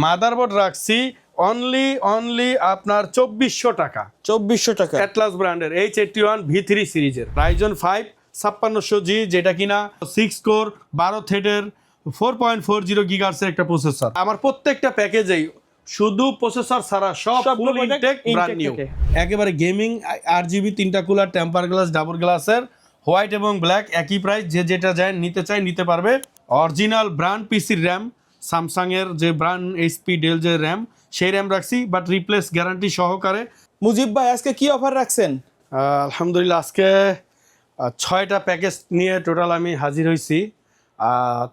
Motherboard রাখছি only আপনার 2400 টাকা। 2400 টাকা অ্যাটলাস ব্র্যান্ডের H81 V3 সিরিজের Ryzen 5 5600G, যেটা কিনা 6 কোর 12 থ্রেডের 4.40 গিগাহার্টজের একটা প্রসেসর। আমার প্রত্যেকটা প্যাকেজেই শুধু প্রসেসর ছাড়া সব ফুল ইনটেক ব্র্যান্ড নিউ, একেবারে গেমিং RGB 3টা কুলার, টেম্পার গ্লাস, ডাবল গ্লাসের, হোয়াইট এবং ব্ল্যাক একই প্রাইস। যে যেটা নিতে চাই নিতে পারবে। অরিজিনাল ব্র্যান্ড পিসির র্যাম, স্যামসাং এর যে ব্র্যান্ড HP ডেল যে র্যাম, সেই র্যাম রাখছি, বাট রিপ্লেস গ্যারান্টি সহকারে। মুজিব ভাই আজকে কি অফার রাখছেন? আলহামদুলিল্লাহ আজকে 6টা প্যাকেজ নিয়ে টোটাল আমি হাজির হয়েছি।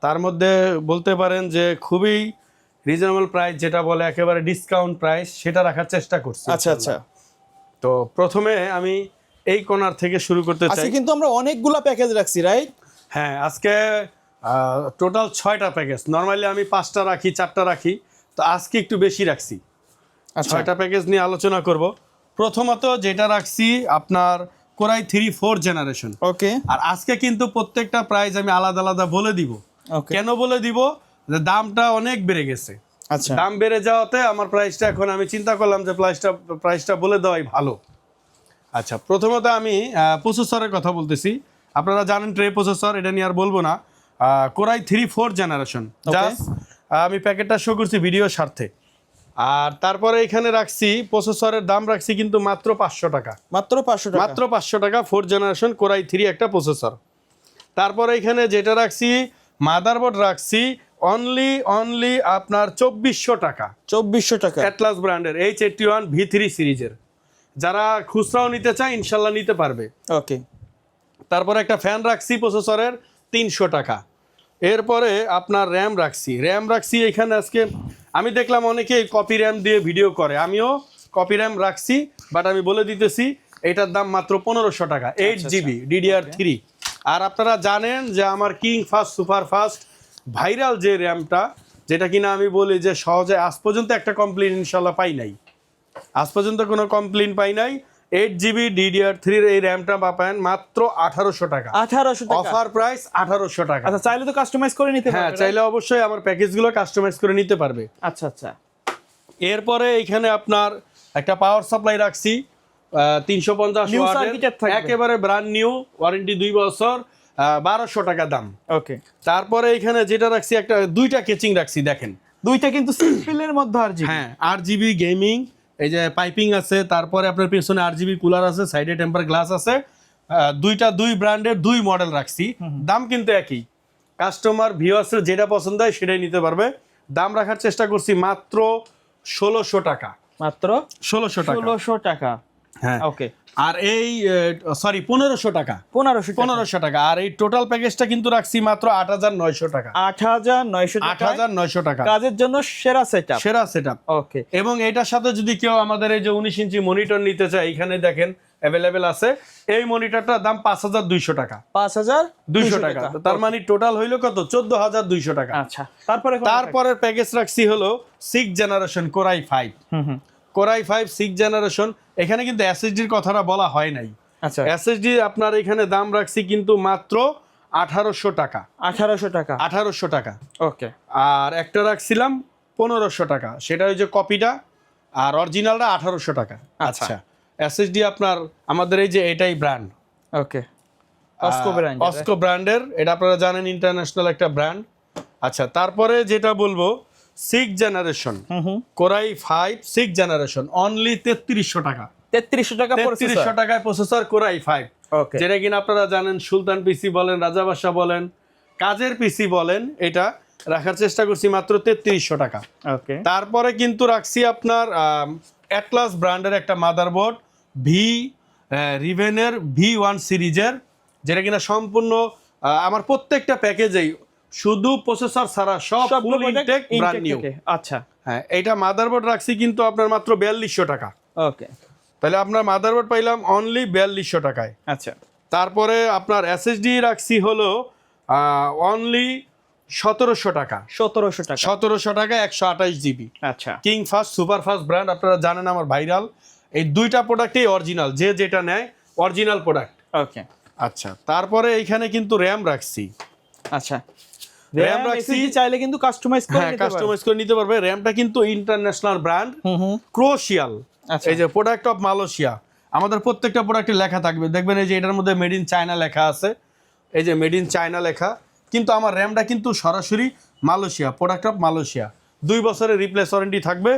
তার মধ্যে বলতে পারেন যে খুবই রিজনেবল প্রাইস, যেটা বলে একেবারে ডিসকাউন্ট প্রাইস, সেটা রাখার চেষ্টা করছি। আচ্ছা আচ্ছা, তো প্রথমে আমি এই কর্নার থেকে শুরু করতে চাই। আজকে কিন্তু আমরা অনেকগুলা প্যাকেজ রাখছি, রাইট? হ্যাঁ, আজকে টোটাল 6টা প্যাকেজ। নর্মালি আমি 5টা রাখি, 4টা রাখি, তো আজকে একটু বেশি রাখছি। 6টা প্যাকেজ নিয়ে আলোচনা করব। প্রথমত যেটা রাখছি আপনার কোরাই 3 4 জেনারেশন। ওকে। আর আজকে কিন্তু প্রত্যেকটা প্রাইস আমি আলাদা আলাদা বলে দিব। কেন বলে দিব? যে দামটা অনেক বেড়ে গেছে। আচ্ছা, দাম বেড়ে যাওয়াতে আমার প্রাইসটা এখন আমি চিন্তা করলাম যে প্রাইসটা বলে দেওয়াই ভালো। আচ্ছা, প্রথমত আমি প্রসেসরের কথা বলতেছি। আপনারা জানেন ট্রে প্রসেসর, এটা নিয়ে আর বলবো না। কোরাই 3 4 জেনারেশন, জাস্ট আমি প্যাকেটটা শো করছি ভিডিও স্বার্থে। আর তারপরে এখানে রাখছি প্রসেসরের দাম রাখছি কিন্তু মাত্র 500 টাকা। মাত্র 500 টাকা, মাত্র 500 টাকা 4 জেনারেশন কোরাই 3 একটা প্রসেসর। তারপরে এখানে যেটা রাখছি মাদারবোর্ড রাখছি অনলি আপনার 2400 টাকা। 2400 টাকা অ্যাটলাস ব্র্যান্ডের H81 V3 সিরিজের। যারা খুচরাও নিতে চায় ইনশাল্লাহ নিতে পারবে। ওকে। তারপরে একটা ফ্যান রাখছি প্রসেসরের 300 টাকা। এরপরে আপনার র্যাম রাখছি এখানে আজকে আমি দেখলাম অনেকেই কপি র্যাম দিয়ে ভিডিও করে, আমিও কপি র্যাম রাখছি, বাট আমি বলে দিতেছি এটার দাম মাত্র 1500 টাকা, 8GB DDR3। আর আপনারা জানেন যে আমার king fast super fast viral যে র্যামটা, যেটা কিনা আমি বলি যে সহজে আজ পর্যন্ত একটা কমপ্লেন ইনশাল্লাহ পাই নাই, আজ পর্যন্ত কোনো কমপ্লেন পাই নাই। 8GB DDR3 এই র্যামটা পাবেন মাত্র 1800 টাকা। 1800 টাকা অফার প্রাইস 1800 টাকা। আচ্ছা, চাইলে তো কাস্টমাইজ করে নিতে পারবে। হ্যাঁ, চাইলে অবশ্যই আমার প্যাকেজগুলো কাস্টমাইজ করে নিতে পারবে। আচ্ছা আচ্ছা। এরপরে এখানে আপনার একটা পাওয়ার সাপ্লাই রাখছি 350 ওয়াটের, একেবারে ব্র্যান্ড নিউ, ওয়ারেন্টি 2 বছর, 1200 টাকা দাম। ওকে। তারপরে এখানে যেটা রাখছি একটা 2টা কেচিং রাখছি, দেখেন দুইটা কিন্তু সিম্পলের মধ্যে RGB। হ্যাঁ, RGB গেমিং, এই যে পাইপিং আছে, তারপরে আপনার পেছনে RGB কুলার আছে, সাইডে টেম্পার গ্লাস আছে। দুই ব্র্যান্ডের 2 মডেল রাখছি। দাম কিন্তু একই, কাস্টমার ভিউয়ার্সের যেটা পছন্দ হয় সেটাই নিতে পারবে। দাম রাখার চেষ্টা করছি মাত্র 1600 টাকা। মাত্র 1600 টাকা। 1600 টাকা। হ্যাঁ, ওকে। আর এই 1500 টাকা। 1500 টাকা। আর এই টোটাল প্যাকেজটা কিন্তু রাখছি মাত্র 8900 টাকা। 8900 টাকা। 8900 টাকা কাজের জন্য সেরা সেটআপ। ওকে। এবং এটার সাথে যদি কেউ আমাদের এই যে 19 ইঞ্চি মনিটর নিতে চায়, এখানে দেখেন অ্যাভেলেবেল আছে। এই মনিটরটার দাম 5200 টাকা। 5200 টাকা। তার মানে টোটাল হইলো কত? 14200 টাকা। আচ্ছা, তারপরের প্যাকেজ রাখছি হলো 6 জেনারেশন কোরাই 5। Core i 5 6 generation. এখানে কিন্তু এসএসডির কথাটা বলা হয় নাই। আচ্ছা, এসএসডি আপনার এখানে দাম রাখছি কিন্তু মাত্র 1800 টাকা। 1800 টাকা। ওকে। আর একটা রাখছিলাম 1500 টাকা, সেটা ওই যে কপিটা, আর অরিজিনালটা 1800 টাকা। আচ্ছা, এসএসডি আপনার আমাদের এই যে এটাই ব্র্যান্ড। ওকে। অস্কো ব্র্যান্ডের, এটা আপনারা জানেন ইন্টারন্যাশনাল একটা ব্র্যান্ড। আচ্ছা, তারপরে যেটা বলবো 6 জেনারেশন কোরাই 5 6 জেনারেশন অনলি 3300 টাকা। 3300 টাকায় প্রসেসর কোরাই 5। ওকে। যেটা কিনা আপনারা জানেন সুলতান পিসি বলেন, রাজাবাদশা বলেন, কাজের পিসি বলেন, এটা রাখার চেষ্টা করছি মাত্র 3300 টাকা। ওকে। তারপরে কিন্তু রাখছি আপনার অ্যাটলাস ব্র্যান্ডের একটা মাদারবোর্ড রিভেনের V1 সিরিজের, যেটা কিনা সম্পূর্ণ আমার প্রত্যেকটা প্যাকেজেই শুধু প্রসেসর ছাড়া সব ফুল ইনটেক ব্র্যান্ড নিউ। আচ্ছা। হ্যাঁ, এইটা মাদারবোর্ড রাখছি কিন্তু আপনার মাত্র 4200 টাকা। ওকে। তাহলে আপনার মাদারবোর্ড পাইলাম অনলি 4200 টাকায়। আচ্ছা। তারপরে আপনার এসএসডি রাখছি হলো অনলি 1700 টাকা। 1700 টাকা 128GB। আচ্ছা। King fast super fast brand, আপনারা জানেন আমার ভাইরাল। এই 2টা প্রোডাক্টই অরিজিনাল, যে যেটা নেয় অরিজিনাল প্রোডাক্ট। ওকে। আচ্ছা, তারপরে এইখানে কিন্তু র্যাম রাখছি। আচ্ছা, RAM SSD চাইলে কিন্তু কাস্টমাইজ করে হ্যাঁ নিতে পারবে। কাস্টমাইজ করে নিতে পারবে। র্যামটা কিন্তু ইন্টারন্যাশনাল ব্র্যান্ড, ক্রোশিয়াল, আচ্ছা। এই যে প্রোডাক্ট অফ মালয়েশিয়া। আমাদের প্রত্যেকটা প্রোডাক্টে লেখা থাকবে, দেখবেন এই যে এটার মধ্যে মেড ইন চায়না লেখা আছে, এই যে মেড ইন চায়না লেখা, কিন্তু আমার র্যামটা কিন্তু সরাসরি মালয়েশিয়া, প্রোডাক্ট অফ মালয়েশিয়া। 2 বছরের রিপ্লেস ওয়ারেন্টি থাকবে।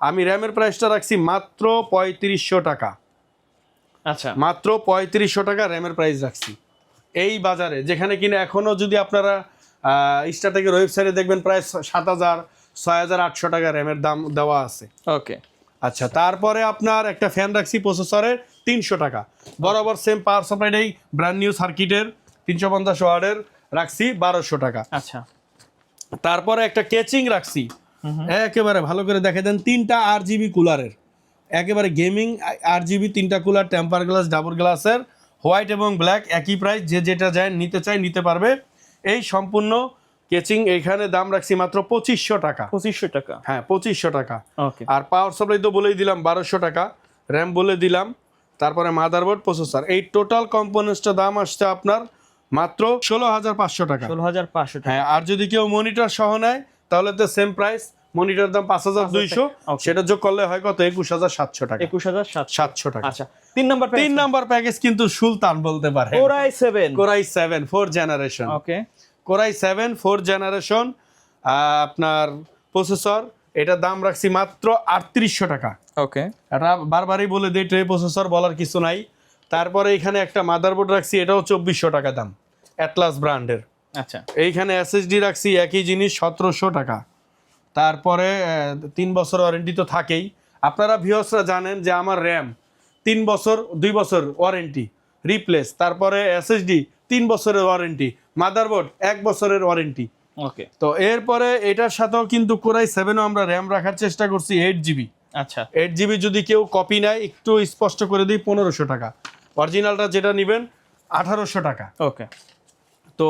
আমি র্যামের প্রাইসটা রাখছি মাত্র 3500 টাকা, আচ্ছা মাত্র 3500 টাকা র্যামের প্রাইস রাখছি এই বাজারে, যেখানে কিনা এখনও যদি আপনারা স্টারটেকের ওয়েবসাইটে দেখবেন প্রায় 7000 6800 টাকা র্যামের দাম দেওয়া আছে। ওকে আচ্ছা, তারপরে আপনার একটা ফ্যান রাখছি প্রসেসরের 300 টাকা, বরাবর সেম পাওয়ার সাপ্লাইটাই ব্র্যান্ড নিউ সার্কিটের 350 ওয়াটের রাখছি 1200 টাকা। আচ্ছা তারপরে একটা কেচিং রাখছি, একেবারে ভালো করে দেখে দেন, 3টা RGB কুলারের, একেবারে গেমিং RGB 3টা কুলার, টেম্পার গ্লাস, ডাবল গ্লাসের, হোয়াইট এবং ব্ল্যাক একই প্রাইস, যে যেটা যায় নিতে চাই নিতে পারবে। এই সম্পূর্ণ কেচিং এখানে দাম রাখছি মাত্র 2500 টাকা। 2500 টাকা, হ্যাঁ 2500 টাকা। ওকে আর পাওয়ার সাপ্লাই তো বলেই দিলাম 1200 টাকা, র্যাম বলে দিলাম, তারপরে মাদারবোর্ড, প্রসেসর, এই টোটাল কম্পোনেন্টসটা দাম আসছে আপনার মাত্র 16500 টাকা। 16500 টাকা। হ্যাঁ, আর যদি কেউ মনিটর সহ নেয় তাহলে তো সেম প্রাইস, মনিটর দাম 5200, Okay. সেটা যোগ করলে হয় কত, 21700 টাকা। 21700 700 টাকা। আচ্ছা 3 নাম্বার 3 নাম্বার প্যাকেজ কিন্তু সুলতান বলতে পারে, Core i7 Core i7 4th generation, okay Core i7 4th generation আপনার প্রসেসর, এটার দাম রাখছি মাত্র 3800 টাকা। ওকে এটা বারবারই বলে দিই, ট্রে প্রসেসর বলার কিছু নাই। তারপরে এখানে একটা মাদারবোর্ড রাখছি, এটাও 2400 টাকা দাম, অ্যাটলাস ব্র্যান্ডের। আচ্ছা এইখানে SSD রাখছি একই জিনিস 1700 টাকা। তারপরে 3 বছর ওয়ারেন্টি তো থাকেই। আপনারা ভিউয়ার্সরা জানেন যে আমার র্যাম 3 বছর 2 বছর ওয়ারেন্টি রিপ্লেস, তারপরে SSD 3 বছরের ওয়ারেন্টি, মাদারবোর্ড 1 বছরের ওয়ারেন্টি। ওকে তো এরপরে এটার সাথেও কিন্তু Core i7ও আমরা র্যাম রাখার চেষ্টা করছি 8GB। আচ্ছা 8GB যদি কেউ কপি নেয়, একটু স্পষ্ট করে দিই 1500 টাকা, অরিজিনালটা যেটা নেবেন 1800 টাকা। ওকে তো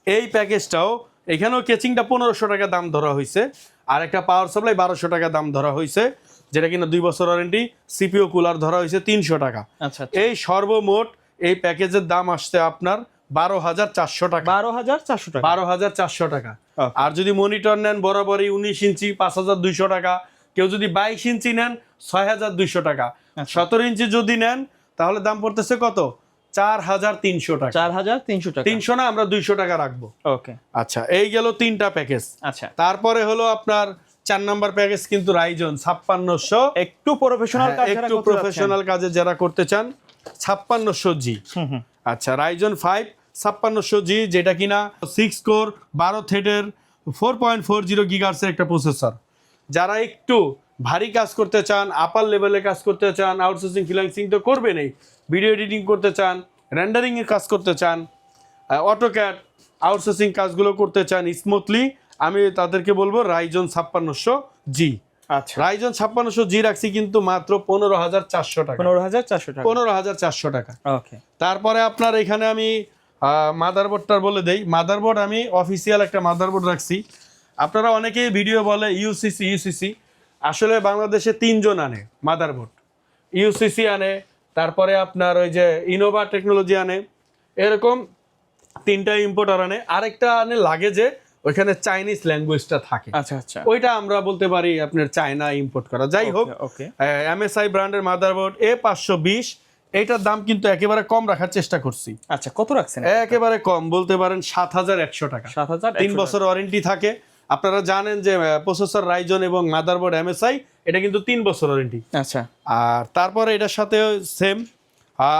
এই প্যাকেজটাও, এখানেও কেচিংটা 1500 টাকা দাম ধরা হয়েছে, আর একটা পাওয়ার সাপ্লাই 1200 টাকা দাম ধরা হয়েছে, যেটা কিনা 2 বছর ওয়ারেন্টি, সিপিইউ কুলার ধরা হয়েছে 300 টাকা। আচ্ছা এই সর্বমোট এই প্যাকেজের দাম আসছে আপনার 12400 টাকা, 12400 টাকা 12400 টাকা। Okay. আর যদি মনিটর নেন বরাবরই 19 ইঞ্চি 5200 টাকা, কেউ যদি 22 ইঞ্চি নেন 6200 টাকা, 17 ইঞ্চি যদি নেন তাহলে দাম পড়তেছে কত, 4300 টাকা। 4300 টাকা 300 না, আমরা 200 টাকা রাখবো। ওকে আচ্ছা, এই গেল 3টা প্যাকেজ। আচ্ছা তারপরে হলো আপনার 4 নাম্বার প্যাকেজ কিন্তু রাইজন 5600, একটু প্রফেশনাল কাজ যারা একটু করতে প্রফেশনাল কাজে যারা করতে চান 5600G। হুম আচ্ছা, রাইজন 5 5600G, যেটা কিনা 6 কোর 12 থ্রেডের 4.40 গিগাহার্টজের একটা প্রসেসর। যারা একটু ভারী কাজ করতে চান, আপার লেভেলে কাজ করতে চান, আউটসোর্সিং ফ্রিল্যান্সিং তো করবেনই, ভিডিও এডিটিং করতে চান, রেন্ডারিং এর কাজ করতে চান, অটোক্যাড আউটসোর্সিং কাজগুলো করতে চান স্মুথলি, আমি তাদেরকে বলবো রাইজন 5600G। আচ্ছা রাইজন 5600G রাখছি কিন্তু মাত্র 15400 টাকা, 15400 টাকা 15400 টাকা। ওকে তারপরে আপনার এখানে আমি মাদারবোর্ডটা বলে দেই। মাদারবোর্ড আমি অফিসিয়াল একটা মাদারবোর্ড রাখছি। আপনারা অনেকেই ভিডিও বলে ইউসিসি, আসলে বাংলাদেশে 3 জন আনে মাদারবোর্ড, ইউসিসি আনে, তারপরে আপনার ওই যে ইনোভা টেকনোলজি আনে, এরকম 3টা ইম্পোর্টার আনে, আরেকটা আনে লাগে যে ওইখানে চাইনিজ ল্যাঙ্গুয়েজটা থাকে, আচ্ছা আচ্ছা ওইটা আমরা বলতে পারি আপনার চায়না ইম্পোর্ট করা। যাই হোক, ওকে MSI ব্র্যান্ডের মাদারবোর্ড A520, এইটার দাম কিন্তু একেবারে কম রাখার চেষ্টা করছি। আচ্ছা কত রাখছেন একেবারে কম বলতে পারেন 7100 টাকা, 7100 3 বছর ওয়ারেন্টি থাকে। আপনারা জানেন যে প্রসেসর রাইজন এবং মাদারবোর্ড MSI, এটা কিন্তু 3 বছর ওয়ারেন্টি। আচ্ছা আর তারপরে এটার সাথে সেম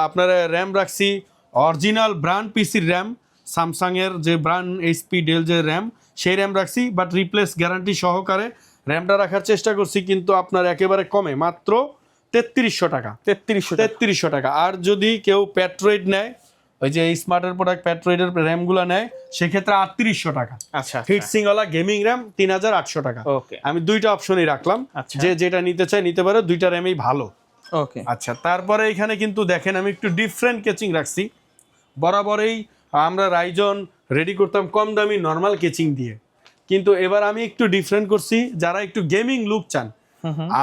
আপনার র্যাম রাখছি অরিজিনাল ব্র্যান্ড পিসির র্যাম, স্যামসাং এর যে ব্র্যান্ড HP ডেল যে র্যাম, সেই র্যাম রাখছি, বাট রিপ্লেস গ্যারান্টি সহকারে র্যামটা রাখার চেষ্টা করছি, কিন্তু আপনার একেবারে কমে মাত্র 3300 টাকা, 3300 টাকা। আর যদি কেউ প্যাট্রয়েড নেয়, ওই যে স্মার্টের প্রোডাক্ট প্যাট্রয়েডের র্যামগুলো নেয়, সেক্ষেত্রে 3800 টাকা। আচ্ছা হিটসিংওয়ালা গেমিং র্যাম 3800 টাকা। ওকে আমি 2টা অপশনই রাখলাম, আচ্ছা। যে যেটা নিতে চায় নিতে পারে, 2টা র্যামই ভালো। ওকে আচ্ছা, তারপরে এখানে কিন্তু দেখেন আমি একটু ডিফারেন্ট কেচিং রাখছি। বরাবরই আমরা রাইজন রেডি করতাম কম দামি নর্মাল কেচিং দিয়ে, কিন্তু এবার আমি একটু ডিফারেন্ট করছি, যারা একটু গেমিং লুক চান।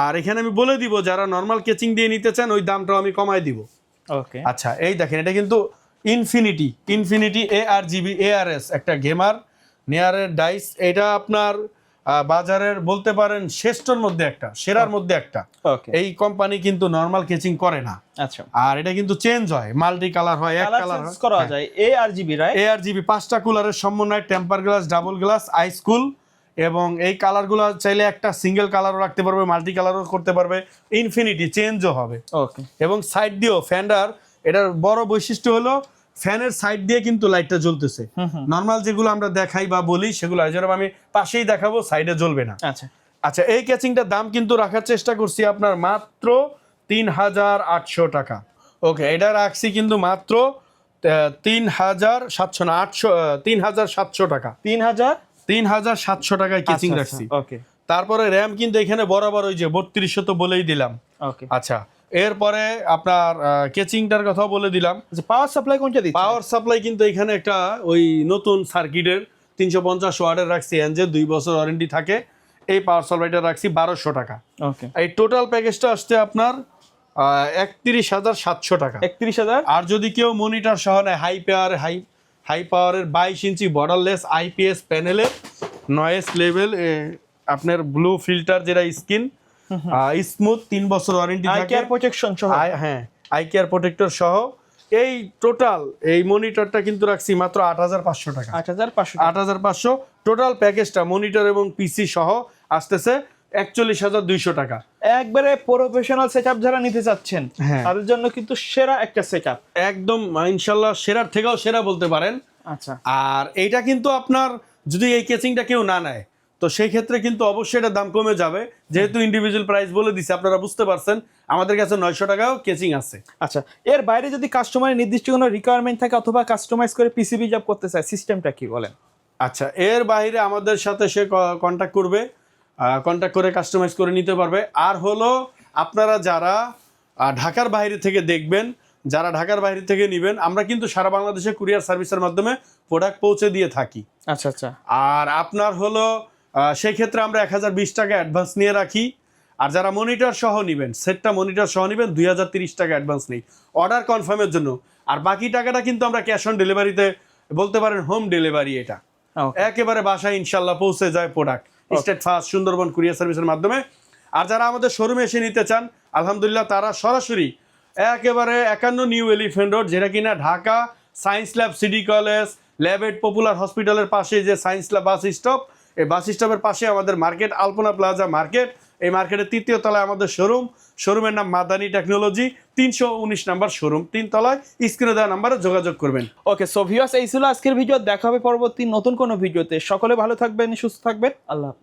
আর এখানে আমি বলে দিব, যারা নর্মাল কেচিং দিয়ে নিতে চান ওই দামটাও আমি কমায় দিব। ওকে আচ্ছা, এই দেখেন, এটা কিন্তু ইনফিনিটি ARGB ARS একটা গেমার নেয়ারের ডাইস, এটা আপনার বাজারের বলতে পারেন শ্রেষ্ঠর মধ্যে একটা, সেরার মধ্যে একটা। ওকে, এই কোম্পানি কিন্তু নরমাল কেচিং করে না, আচ্ছা। আর এটা কিন্তু চেঞ্জ হয়, মাল্টি কালার হয়, এক কালার কালার চেঞ্জ হয়। করা যায়, ARGB রাইট? ARGB 5টা কুলারের সমন্বয়, টেম্পার গ্লাস, ডাবল গ্লাস, আইস কুল, এবং এই কালারগুলো চাইলে একটা সিঙ্গেল কালারও রাখতে পারবে, মাল্টি কালারও করতে পারবে, ইনফিনিটি চেঞ্জও হবে। ওকে, এবং সাইড দিয়েও ফ্যান্ডার, এটার বড় বৈশিষ্ট্য হলো ফ্যানের সাইড দিয়ে কিন্তু লাইটটা জ্বলতেছে। নর্মাল যেগুলো আমরা দেখাই বা বলি সেগুলো যেরকম আমি পাশেই দেখাবো, সাইডে জ্বলবে না। আচ্ছা। আচ্ছা, এই ক্যাচিংটার দাম কিন্তু রাখার চেষ্টা করছি আপনার মাত্র 3800 টাকা। ওকে, এটা রাখছি কিন্তু মাত্র 3700 না 3700 টাকা। 3700 টাকায় কেচিং রাখছি। ওকে, তারপরে র্যাম কিন্তু এখানে বরাবর ওই যে 3200 তো বলেই দিলাম। ওকে। আচ্ছা, এরপরে আপনার কেচিংটার কথাও বলে দিলাম। আচ্ছা, পাওয়ার সাপ্লাই কোনটা দিচ্ছেন? পাওয়ার সাপ্লাই কিন্তু এখানে একটা ওই নতুন সার্কিটের 350 ওয়াটের রাখছি, এনজে 2 বছর ওয়ারেন্টি থাকে। এই পাওয়ার সাপ্লাইটা রাখছি 1200 টাকা। ওকে, এই টোটাল প্যাকেজটা আসছে আপনার 31700 টাকা। 31000। আর যদি কেউ মনিটর সহ নেয়, হাই পাওয়ারের 22 ইঞ্চি বর্ডারলেস IPS প্যানেলের নয়েজ লেভেল, আপনার ব্লু ফিল্টার যেটা স্কিন স্মুথ, 3 বছর ওয়ারেন্টি আই থাকে, কেয়ার প্রোটেকশন সহ। হ্যাঁ, আই কেয়ার প্রোটেক্টর সহ এই টোটাল এই মনিটরটা কিন্তু রাখছি মাত্র 8500 টাকা। 8500। 8500 টোটাল প্যাকেজটা মনিটর এবং পিসি সহ আসতেছে 41200 টাকা। একবারে প্রফেশনাল সেটআপ যারা নিতে চাচ্ছেন হ্যাঁ। তাদের জন্য কিন্তু সেরা একটা সেটআপ। একদম ইনশাল্লাহ সেরার থেকেও সেরা বলতে পারেন। আচ্ছা, আর এইটা কিন্তু আপনার যদি এই কেচিংটা কেউ না নেয়, তো সেই ক্ষেত্রে কিন্তু অবশ্যই এটার দাম কমে যাবে, যেহেতু ইন্ডিভিজুয়াল প্রাইস বলে দিছে, আপনারা বুঝতে পারছেন। আমাদের কাছে 900 টাকাও কেচিং আছে। আচ্ছা। এর বাইরে যদি কাস্টমারের নির্দিষ্ট কোনো রিকোয়ারমেন্ট থাকে অথবা কাস্টমাইজ করে পিসিবি জব করতে চায়, সিস্টেমটা কি বলেন? আচ্ছা, এর বাইরে আমাদের সাথে সে কন্ট্যাক্ট করবে, কন্ট্যাক্ট করে কাস্টমাইজ করে নিতে পারবে। আর হলো আপনারা যারা ঢাকার বাইরে থেকে দেখবেন, যারা ঢাকার বাইরে থেকে নেবেন, আমরা কিন্তু সারা বাংলাদেশে কুরিয়ার সার্ভিসের মাধ্যমে প্রোডাক্ট পৌঁছে দিয়ে থাকি। আচ্ছা, আচ্ছা। আর আপনার হলো সেই ক্ষেত্রে আমরা 1020 টাকা অ্যাডভান্স নিয়ে রাখি। আর যারা মনিটর সহ নেবেন, সেটটা মনিটর সহ নেবেন, 2030 টাকা অ্যাডভান্স নেই অর্ডার কনফার্মের জন্য। আর বাকি টাকাটা কিন্তু আমরা ক্যাশ অন ডেলিভারিতে, বলতে পারেন হোম ডেলিভারি, এটা একেবারে বাসায় ইনশাল্লাহ পৌঁছে যায় product, state fast Sundarban courier সার্ভিসের মাধ্যমে। আর যারা আমাদের শোরুমে এসে নিতে চান, আলহামদুলিল্লাহ তারা সরাসরি একেবারে 51 নিউ এলিফ্যান্ট রোড, যেটা কিনা Dhaka science lab, city college, ল্যাবেট পপুলার হসপিটালের পাশে যে সায়েন্স ল্যাব বাস স্টপ, এই বাস স্টপের পাশে আমাদের মার্কেট, আলপনা প্লাজা মার্কেট। এই মার্কেটের 3য় তলায় আমাদের শোরুমের নাম মাদানী টেকনোলজি, 319 নাম্বার শোরুম, 3 তলায়। স্ক্রিনে দেওয়া নাম্বারে যোগাযোগ করবেন। ওকে, সো ভিউয়ার্স, এই ছিল আজকের ভিডিও। দেখা হবে পরবর্তী নতুন কোনো ভিডিওতে। সকলে ভালো থাকবেন, সুস্থ থাকবেন। আল্লাহ হাফেজ।